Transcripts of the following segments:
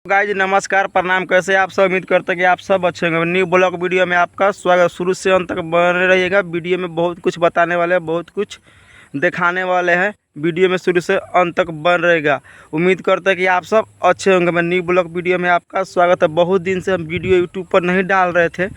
Guys नमस्कार प्रणाम, कैसे आप सब। उम्मीद करते हैं कि आप सब अच्छे होंगे। न्यू ब्लॉग वीडियो में आपका स्वागत। शुरू से अंत तक बने रहिएगा। वीडियो में बहुत कुछ बताने वाले हैं, बहुत कुछ दिखाने वाले हैं। वीडियो में शुरू से अंत तक बन रहेगा। उम्मीद करते हैं कि आप सब अच्छे होंगे। मैं न्यू ब्लॉग वीडियो में आपका स्वागत है। बहुत दिन से हम वीडियो यूट्यूब पर नहीं डाल रहे थे,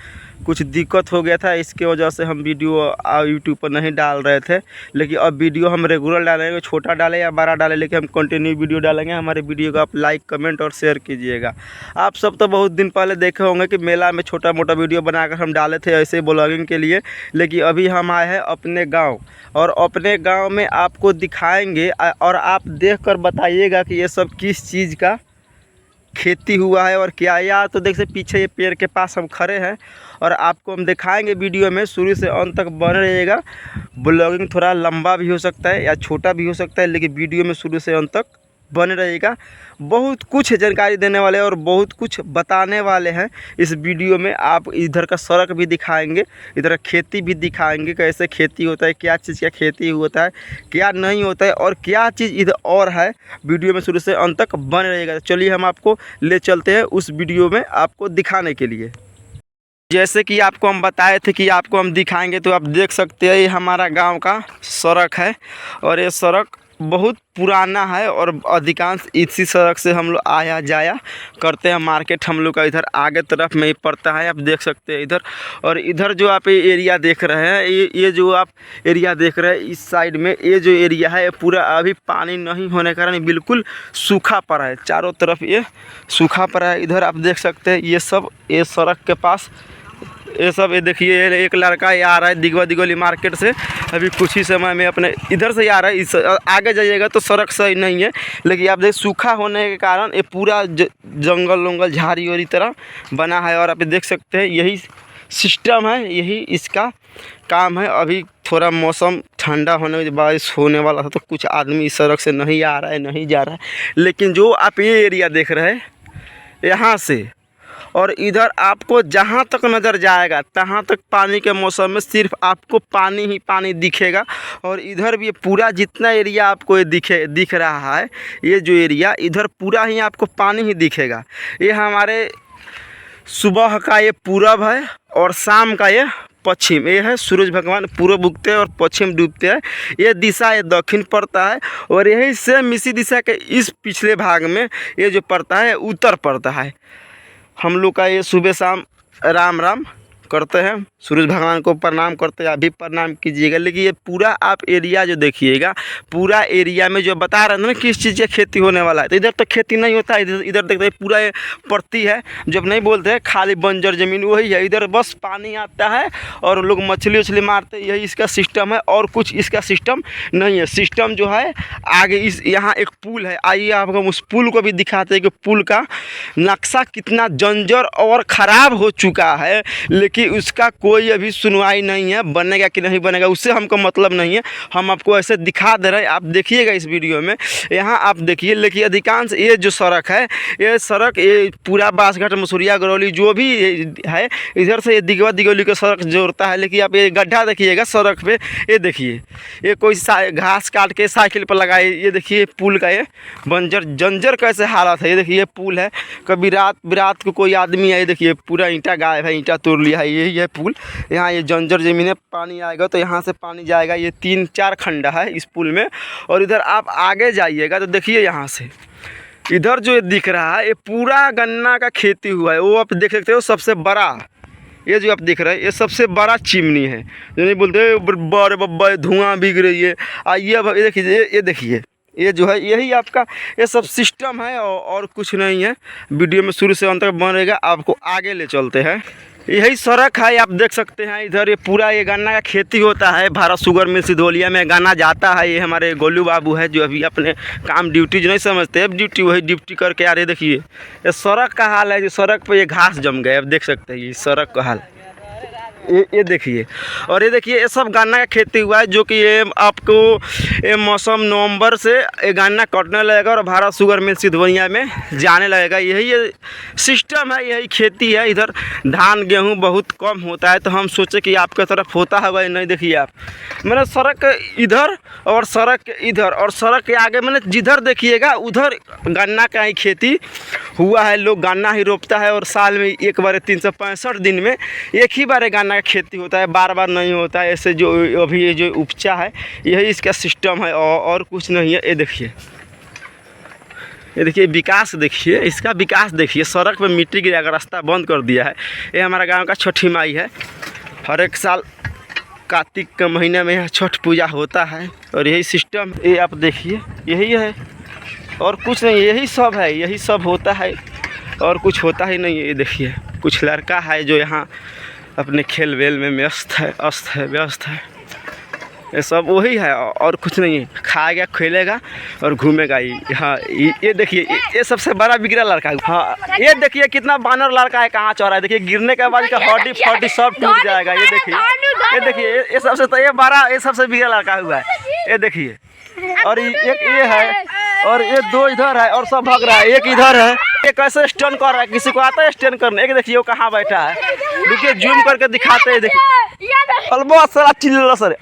कुछ दिक्कत हो गया था, इसके वजह से हम वीडियो यूट्यूब पर नहीं डाल रहे थे। लेकिन अब वीडियो हम रेगुलर डालेंगे, छोटा डालें या बड़ा डालें, लेकिन हम कंटिन्यू वीडियो डालेंगे। हमारे वीडियो को आप लाइक कमेंट और शेयर कीजिएगा। आप सब तो बहुत दिन पहले देखे होंगे कि मेला में छोटा मोटा वीडियो बनाकर हम डाले थे ऐसे ब्लॉगिंग के लिए। लेकिन अभी हम आए हैं अपने गाँव, और अपने गाँव में आपको दिखाएँगे और आप देख कर बताइएगा कि ये सब किस चीज़ का खेती हुआ है और क्या। यार तो देख से पीछे ये पेड़ के पास हम खड़े हैं और आपको हम दिखाएंगे वीडियो में। शुरू से अंत तक बने रहिएगा। ब्लॉगिंग थोड़ा लंबा भी हो सकता है या छोटा भी हो सकता है, लेकिन वीडियो में शुरू से अंत तक बने रहिएगा। बहुत कुछ जानकारी देने वाले हैं और बहुत कुछ बताने वाले हैं इस वीडियो में। आप इधर का सड़क भी दिखाएंगे, इधर खेती भी दिखाएंगे, कैसे खेती होता है, क्या चीज़ का खेती होता है, क्या नहीं होता है और क्या चीज़ इधर और है। वीडियो में शुरू से अंत तक बने रहिएगा। चलिए हम आपको ले चलते हैं उस वीडियो में आपको दिखाने के लिए। जैसे कि आपको हम बताए थे कि आपको हम दिखाएंगे, तो आप देख सकते हैं ये हमारा गांव का सड़क है और ये सड़क बहुत पुराना है और अधिकांश इसी सड़क से हम लोग आया जाया करते हैं। मार्केट हम लोग का इधर आगे तरफ में ही पड़ता है, आप देख सकते हैं इधर। और इधर जो आप ये एरिया देख रहे हैं, ये जो आप एरिया देख रहे हैं इस साइड में, ये जो एरिया है पूरा अभी पानी नहीं होने के कारण बिल्कुल सूखा पड़ा है। चारों तरफ ये सूखा पड़ा है। इधर आप देख सकते हैं ये सब, ये सड़क के पास ये सब, ये देखिए एक लड़का ये आ रहा है दिगोली मार्केट से। अभी कुछ ही समय में अपने इधर से ही आ रहा है। इस आगे जाइएगा तो सड़क सही नहीं है, लेकिन आप देख सूखा होने के कारण ये पूरा जंगल वंगल झाड़ी वाड़ी तरह बना है। और आप देख सकते हैं यही सिस्टम है, यही इसका काम है। अभी थोड़ा मौसम ठंडा होने के बारिश होने वाला था, तो कुछ आदमी इस सड़क से नहीं आ रहा है, नहीं जा रहा है। लेकिन जो आप ये एरिया देख रहे हैं यहाँ से और इधर आपको जहाँ तक नज़र जाएगा तहाँ तक पानी के मौसम में सिर्फ आपको पानी ही पानी दिखेगा। और इधर भी पूरा जितना एरिया आपको ये दिख रहा है, ये जो एरिया इधर पूरा ही आपको पानी ही दिखेगा। ये हमारे सुबह का ये पूरब है और शाम का ये पश्चिम। ये है सूरज भगवान पूर्व उगते हैं और पश्चिम डूबते हैं। ये दिशा ये दक्षिण पड़ता है और यही सेम इसी दिशा के इस पिछले भाग में ये जो पड़ता है उत्तर पड़ता है। हम लोग का ये सुबह शाम राम राम करते हैं, सूरज भगवान को प्रणाम करते हैं। अभी प्रणाम कीजिएगा। लेकिन ये पूरा आप एरिया जो देखिएगा, पूरा एरिया में जो बता रहे हैं ना किस चीज़ की खेती होने वाला है, तो इधर तो खेती नहीं होता है। इधर देखते हैं पूरा ये पड़ती है, जब नहीं बोलते हैं खाली बंजर ज़मीन वही है। इधर बस पानी आता है और लोग मछली उछली मारते हैं, यही इसका सिस्टम है और कुछ इसका सिस्टम नहीं है। सिस्टम जो है आगे इस यहाँ एक पुल है, आइए आपको हम उस पुल को भी दिखाते हैं कि पुल का नक्शा कितना जंजर और ख़राब हो चुका है। लेकिन उसका कोई अभी सुनवाई नहीं है, बनेगा कि नहीं बनेगा उससे हमको मतलब नहीं है। हम आपको ऐसे दिखा दे रहे हैं, आप देखिएगा इस वीडियो में। यहाँ आप देखिए, लेकिन अधिकांश ये जो सड़क है, ये सड़क ये पूरा बांसघाट मसूरिया गरौली जो भी है, इधर से ये दिगोली का सड़क जोड़ता है। लेकिन आप ये गड्ढा देखिएगा सड़क पे, ये देखिए ये कोई घास काट के साइकिल पर लगाए। ये देखिए पुल का ये बंजर जंजर कैसे हालत है। ये देखिए ये पुल है, कभी रात को कोई आदमी है, देखिए पूरा ईंटा गायब है, ईंटा तोड़ लिया है। यही है पुल। यहाँ ये जंजर ज़मीन है, पानी आएगा तो यहाँ से पानी जाएगा। ये 3-4 खंडा है इस पुल में। और इधर आप आगे जाइएगा तो देखिए यहाँ से इधर जो ये दिख रहा है, ये पूरा गन्ना का खेती हुआ है। वो आप देख सकते हो सबसे बड़ा, ये जो आप देख रहे हैं ये सबसे बड़ा चिमनी है, जो नहीं बोलते बड़े बब्बा धुआं बिग रही है। आइए अब ये देखिए ये जो है यही आपका ये सब सिस्टम है और कुछ नहीं है। वीडियो में शुरू से अंत तक बन रहेगा। आपको आगे ले चलते हैं। यही सड़क है, आप देख सकते हैं। इधर ये पूरा ये गन्ना का खेती होता है। भारत शुगर मिल सिधोलिया में गन्ना जाता है। ये हमारे गोलू बाबू है जो अभी अपने काम ड्यूटी जो नहीं समझते, अब ड्यूटी वही ड्यूटी करके आ रहे। देखिए ये सड़क का हाल है, जो सड़क पे ये घास जम गए, अब देख सकते हैं ये सड़क का हाल। ये देखिए, और ये देखिए ये सब गन्ना का खेती हुआ है, जो कि ये आपको ये मौसम नवंबर से ये गन्ना कटने लगेगा और भारत शुगर मिल सिधवैया में जाने लगेगा। यही ये सिस्टम है, यही खेती है। इधर धान गेहूं बहुत कम होता है, तो हम सोचे कि आपके तरफ होता होगा। नहीं, देखिए आप, मैंने सड़क इधर और सड़क इधर और सड़क के आगे मैंने जिधर देखिएगा उधर गन्ना का ही खेती हुआ है। लोग गन्ना ही रोपता है और साल में एक बार 365 दिन में एक ही बार गन्ना का खेती होता है, बार बार नहीं होता है। ऐसे जो अभी ये जो उपजा है यही इसका सिस्टम है और कुछ नहीं है। ये देखिए विकास, देखिए इसका विकास देखिए। सड़क पे मिट्टी गिरा कर रास्ता बंद कर दिया है। ये हमारा गांव का छठी माई है। हर एक साल कार्तिक के महीने में यहाँ छठ पूजा होता है और यही सिस्टम, ये आप देखिए यही है और कुछ नहीं, यही सब है, यही सब होता है और कुछ होता ही नहीं है। ये देखिए कुछ लड़का है जो यहाँ अपने खेल वेल में व्यस्त है। ये सब वही है और कुछ नहीं है। खाएगा, खेलेगा और घूमेगा ही। हाँ, ये देखिए ये सबसे बड़ा बिगड़ा लड़का है। हाँ, ये देखिए कितना बानर लड़का है, कहाँ चौरा है। देखिए गिरने के बाद इसका हड्डी फड्डी सब टूट जाएगा। ये देखिए ये सबसे, तो ये सबसे बिगड़ा लड़का हुआ है। ये देखिए, और एक ये है और ये दो इधर है और सब भाग रहा है। एक इधर है, ये कैसे स्टैंड कर रहा है, किसी को आता है स्टैंड करने। एक देखिए वो कहाँ बैठा है, देखिए जूम करके दिखाते हैं। देखिए बहुत सारा चिल्ला सर।